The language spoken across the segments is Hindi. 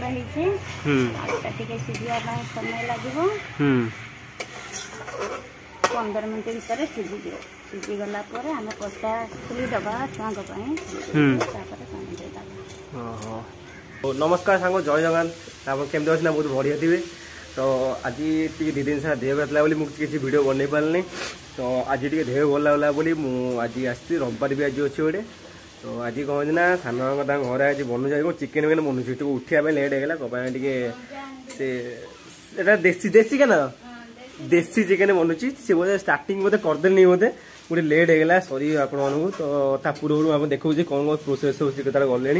ଆଳୁଟା ହେଇଛି ଆଳୁଟା ଟିକେ ସିଝିବା ପାଇଁ ସମୟ ଲାଗିବ 15 ମିନିଟ୍ ଭିତରେ ସିଝିଯିବ ସିଝିଗଲା ପରେ ଆମେ କଷା ଖୋଲିଦେବା ଛୁଆଙ୍କ ପାଇଁ ତାପରେ ପାଣି ଦେଇଦେବା। नमस्कार सांग जय जगन आप केमती अच्छे बहुत बढ़िया थे। तो आज टी 2 दिन सारा देह खराब बोली मुझे किसी वीडियो बन पारे तो आज टी देह भल लगला बोली मुझे आसी रविवार भी आज अच्छे गोटे तो आज कौन ना सान घर आज बनु जाए चिकेन विकेन बनुचे उठा लेट होगा कहीं देसी देसी क्या देसी चिकेन बनुची सी बोधे स्टार्टिंग बोधे करदे नहीं बोधे गोटे लेट होगा सरी आपण तो पूर्व आप देखो कौन कौन प्रोसेस हो गले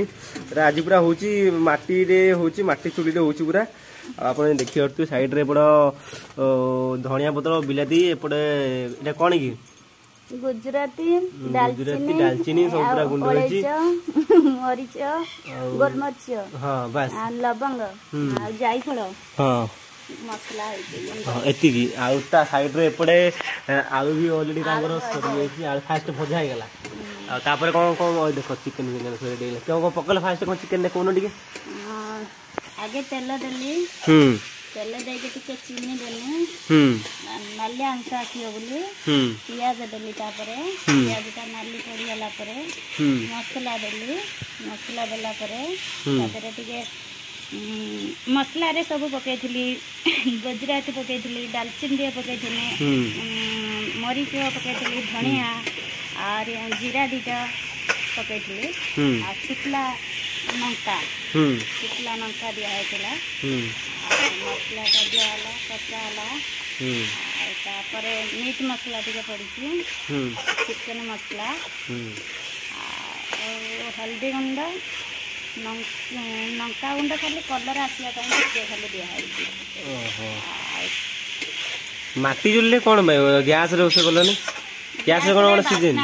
आज पूरा हूँ मटी मटी चुली पूरा आप देखिए सैड्रे एपट धनिया पत्र बिलाती एपटे कौन कि गुजराती दालचीनी सब पूरा गुंड मरीच गोलमरीच हाँ बस लवंग जायफल हाँ मसला एति आउ ता साइड रे एपटे आलू भी ऑलरेडी तांगर सरी जाई आलू फास्ट भजा हे गला आ तापर कोन कोन देखो चिकन विकेन सरी देला क्यों को पकल फास्ट कोन चिकन ने कोनो टिके आगे तेल देली तेल दे के टिके चीनी देली नाली अंश आखियो बोली पियाज देली तापरे पियाज ता नाली पड़ी गला परे मसला देली मसला देला परे तापरे टिके मसला रे सब पकई गुजराती पकई दालचीनी पकई मरीच पकई धनिया और जीरा दीटा पकई शुक्ला लंका दिया मसला दिहला कषाला मीट मसला टे पड़ी चिकेन मसला हल्दी गुंड लंका गुंड खाली कलर आसा खाली दिखाई माटी चुल्ले कौन गैस रोसे कलनि गैस कौन कौन सीजन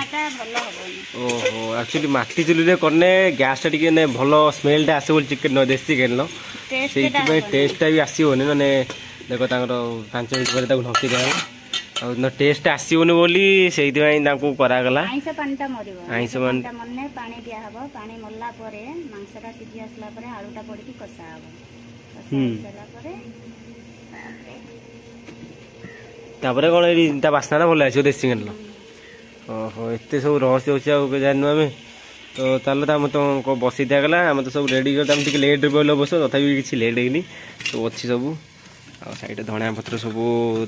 ओहो एक्चुअली माटी चुल्ली करने गैस टी भल स्मेल टा आसे चिकेन देसी चिकेन से टेस्ट भी आसोनी मैंने देख 5 मिनट पर ढकी दिया टेस्ट आसोनी बोली से करागला आइंस पानीटा मरिबो आइंस पानीटा मन्ने पानी दिया हबो पानी मल्ला परे मांसटा सिझी आसला परे आलूटा पड़ी कसा हबो कसा परे तापरे कोन एडी ता बासना भल आछो देसी चिकेन ओहो एते सब रहस्य होछि आ जाननु आमे तो ताले त हम तो बसी दिया गला हम तो सब रेडी कर हम टिके लेट बोलो बस तथापि किछि लेट हेनी तो अछि सब आ साइड धनिया पत्र सब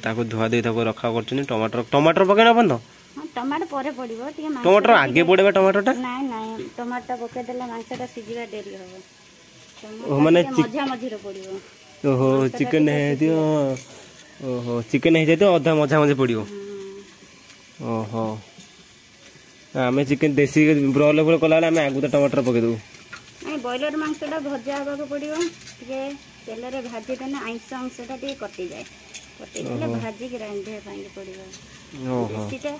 ताको धुआ दे ताको रखा करछनी टमाटर टमाटर पकेना बंद हां टमाटर परे पड़िबो टिके टमाटर आगे पड़ेबा टमाटरटा नहीं नहीं टमाटर पके देला मांसटा सिजिबा देरी होबो ओ माने मजा मझिरो पड़िबो ओहो चिकन है दियो ओहो चिकन है तो आधा मजा मजे पड़िबो ओहो आमे चिकन देसी ब्रॉयलर पर कला आमे आगु टमाटर पके दउ नहीं बॉयलर मांसटा भजा हबा को पड़िबो टिके तेल रे भाजी देना आइंस अंशटा टिके कटि जाए कटि देले भाजी के रांधे पानी पड़िबो ओहो देसीटा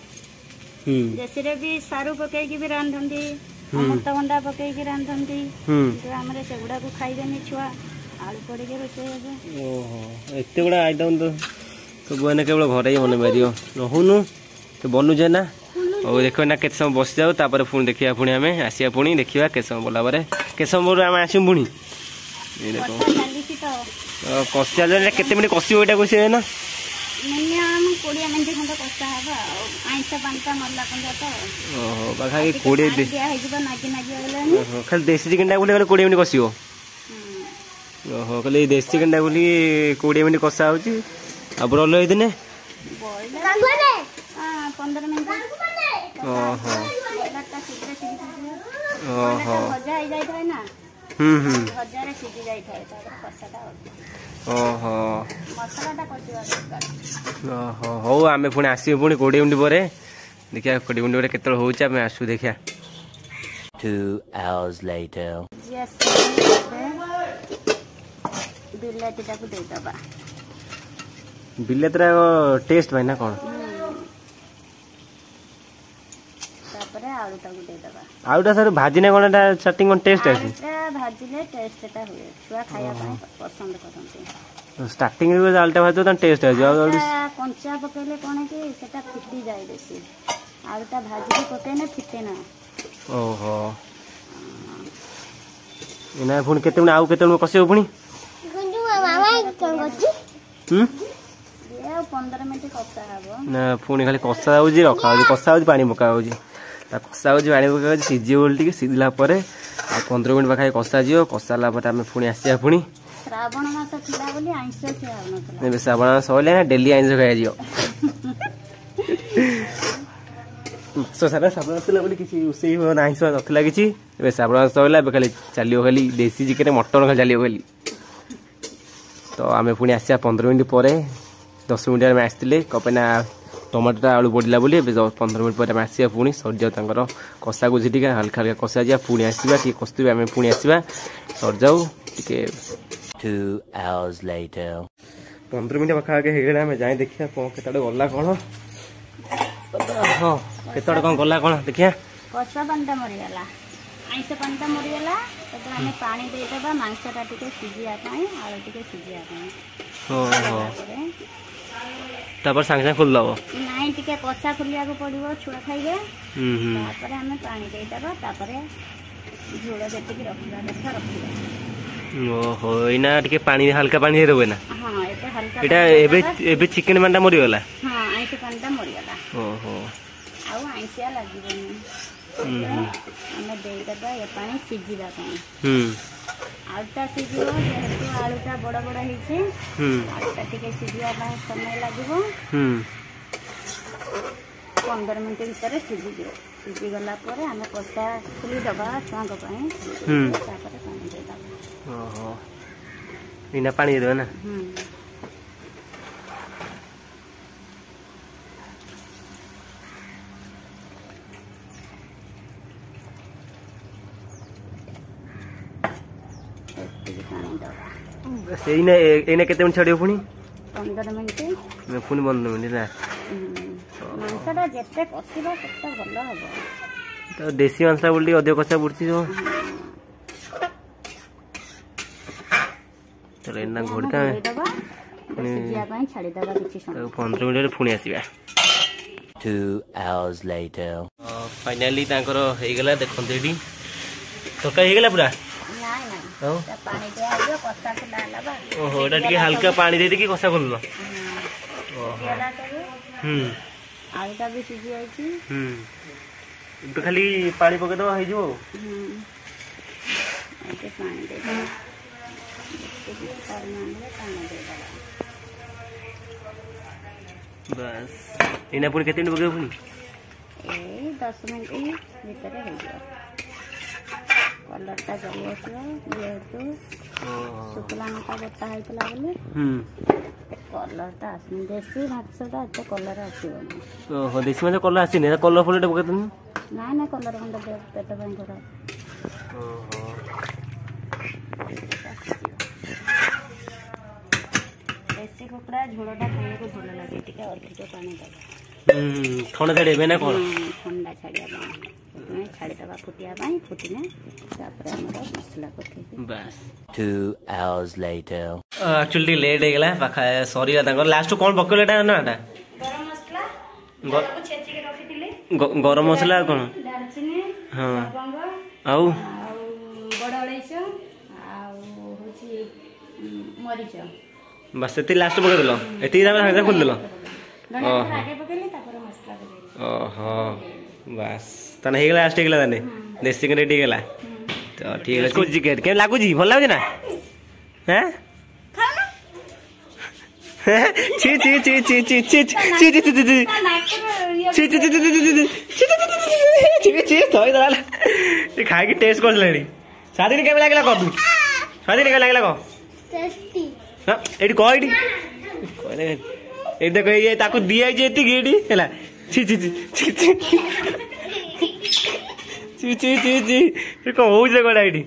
देसी रे भी सारू पके की भी रांधंदी अमृतभंडा पके की रांधंदी तो हमरे सेगुडा को खाइबेनी छुआ आलू पड़ी के रोसे ओहो एते गुडा आइटम तो बने केवल घरे ही बने पारियो रहउनु तो बनु जे ना और देखो ना केत समय बस जाऊ तापर पुणी देखिया पुणी हमें आसिया पुणी देखिया केत समय बोला बारे केत समय आम आसू पुणी कषा केते मिनिट कषियो एटा कषि ना मिनिमम 20 मिनिट खंड कषा हबा आइंस पानटा मल्ला पंजा तो ओहो बाखा के 20 दिया है जबा नागी नागी गेलानी ओहो खाली देसी चिकन टा बोले 20 मिनिट कषियो ओहो खाली देसी चिकन टा बोली 20 मिनिट कषा होची आ ब्रॉयलर हेदिने बॉयलर 15 मिनिट ओहो लट्टा सिद्धे सिद्धे ओहो भजा ही जाय थाय ना भजा रे सिद्धि जाय थाय तापर कषाटा ओहो मसालाटा कसिवा दरकार ओहो हो आमे पुणी आसी पुणी 20 मिनिट पर देखिया 20 मिनिट पर केतल होउछ आमे आसु देखिया 2 hours later यस बिलातीटा को दे दबा बिलातीरा टेस्ट भाई ना कोन तापरे आलूटा को दे दबा आलूटा सर भाजिने कोनटा स्टार्टिंग कोन टेस्ट आसी भाजिले टेस्टटा हुए छुआ खाया पाए पसंद करते स्टार्टिंग रे आलूटा भाजो त टेस्ट आ जाओ कंचा पकेले कोन कि सेटा फिटी जाय बेसी आलूटा भाजी पकेने फिटे ना ओहो इना पुणी केते आउ केते कसियो पुणी 15 मिनट कषा हम ना पुणी खाली कषा होउजी रखा होउजी कषा होउजी पानी पका होउजी ता कषा होउजी पानी पका होउजी सिझी बोल टिके सिझला परे आ 15 मिनट पाखा कषा जियो कषाला परे आमे पुणी आसिया पुणी श्रावण मास थिला बोली आइंस खिया होनतला ने श्रावण मास होले ना डेली आइंस खाया जियो सो सारा श्रावण मास बोली किछि उसेई हो ना आइंस नथला किछि बे श्रावण मास होला बे खाली चालियो खाली देसी चिकन मटन खाली चालियो खाली तो आमे पुणी आसिया 15 मिनट परे 10 मिनट में आसते कपेना टमाटोटा आलू पड़ा बोली 15 मिनट पर आसिया पुणी सर जाऊ तर कषा गुजी टे हल्का हल्का कषा जा पुणी आसवा टे कस्तुबी आम पुणी आसवा सर जाऊ टे 2 hours later 15 मिनट पाखापाखि होगा आम जाए देखिए कौन केत गला कौन हाँ केत कौन गला कौन देखिए कषा पानी मरीगला आइंस पानी मरीगला आम पानी देदेबा मांसटा टे सिझापी आलू टे सिझापी तापर सांगे सांगे खोल दब नाई टिके कषा खोलिया को पड़िबो छुआ खाइबे तापर हमें पानी दे देबा तापर झोल जेतिक रखिबा देखा रखिबा ओहो इना टिके पानी हल्का पानी दे देबे ना हां एते हल्का एटा एबे चिकन मानटा मरि गेला हां आइस पानीटा मरि गेला ओहो आउ आइसिया लागिबनी हमें दे देबा ए पानी सिझिबा पानी आलूटा सिझिबो जेहेतु आलूटा बड़ बड़ होइछे आलूटा टिके सिझिबा ପାଇଁ समय लागबो 15 मिनट भीतर सिझी गला परे हमें कषा खुली दबा छुआ को ପାଇଁ तापर पानी दे दबा ओहो इना पानी दे ना एने केते मिनट छड़ियो पुनी 15 मिनट मैं पुनी 15 मिनट ना मांसटा जेते कसिबो सेते भलो हबो तो देसी मांसटा बोलटी अधिक कसा बुडची जो चलो इना घोड़का सिजिया ପାଇଁ छाड़ी दबा किछि समय 15 मिनट पुनी आसीबा 2 hours later फाइनली तांकर हे गेला देखन देडी तोका हे गेला पूरा पानी दे आइयो कषा को डालबा ओहो एटा टिके हल्का पानी दे देकी कषा करलो आलूटा भी सिझी आइछि तो खाली पानी पके दो हे जो एते पानी दे दो पानी दे दो बस इना पुनी केते मिनट पके पुनी ए 10 मिनट भीतर हे जो कलरटा चली आसो जेहेतु शुक्ला मका गोटा होता बोले कलरटा आस देसी माछटा एत कलर आसबनी ओहो देसी माछ कलर आसीनी कलर फुलटा पके तुम ना ना कलर बंद पेट ପାଇଁ खराब ओहो देसी कुकुड़ा झोलटा खाने को भल लगे टिके अधिक पानी दबा ठंडा छाड़े ना कौन ठंडा छाड़िया छाड़ी दबा फुटिया फुटिने मसला पके बस 2 hours later एक्चुअली लेट हो गला पाखा सॉरी तांकर लास्ट कोन पकलेटा ना एटा गरम मसला छेची के रखितिले गरम मसला कोन दालचीनी हां लवंग आउ बड़ अळैच आउ होची मरीच बस एती लास्ट पके देलो एती दाम संगे खोल देलो आगे पकेले तापर मसला पके ओहो बस तने हे गला लास्ट हे गला तने देसी के रेडी गेला तो ठीक है कुछ चिकन के लागू जी भल लागु ना हैं खाना ची ची ची ची ची ची ची ची ची ची ची ची थोई दला खाई के टेस्ट कर लेनी शादी ने के लागला को तू शादी ने के लागला को टेस्टी हां एडी को एडी कोने ए देखो ये ताको दिया जे एती गेडी हैला ची ची ची ची ची ची ची ची ची को हो जे गोडा एडी